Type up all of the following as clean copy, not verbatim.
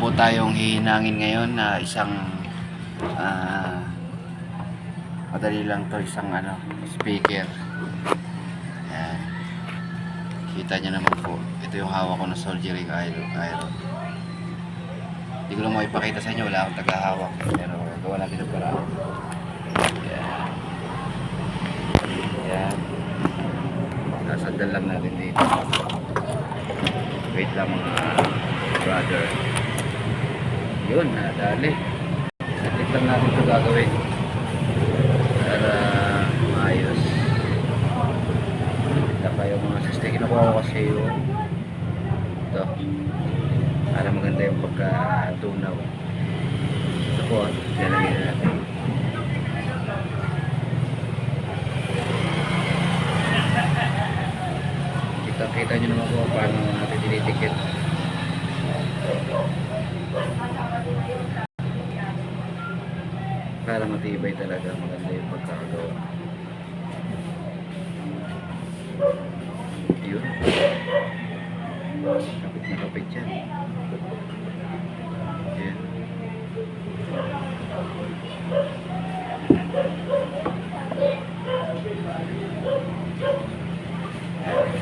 Po tayong hihinangin ngayon na isang madali lang to, isang speaker. Yan. Kita nyo naman po, ito yung hawak ko na soldering iron. Hindi ko lang makipakita sa inyo, wala akong tagahawak, pero gawa natin ang paraan. Yan. Yan. Sasandal lang natin dito. Wait lang mga brother. Yun, nadali. Sakit lang natin ito gagawin para maayos. Kita pa yung mga sistema. Kinukuha ko kasi yung ito para maganda yung pagkatunaw. Ito po, lalagyan natin. Kita nyo naman po paano natin tinitikit. Para matibay talaga, maganda yung pagkakagawa. Yun. Kapit na kapit yan. Yan.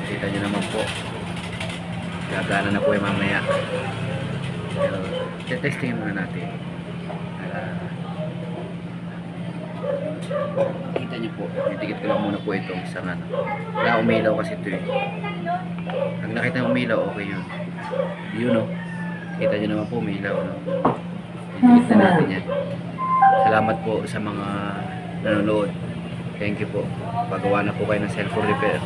Kita nyo naman po. Gagana na po yung mamaya. Pero testingin muna natin. Kita nyo po, itikit ko lang muna po itong isang wala umilaw kasi ito eh. Pag nakita umilaw, okay yun. Yun o. Kita nyo naman po umilaw. No? Itikit na natin yan. Salamat po sa mga nanonood. Thank you po. Pagawa na po kayo ng cellphone repair.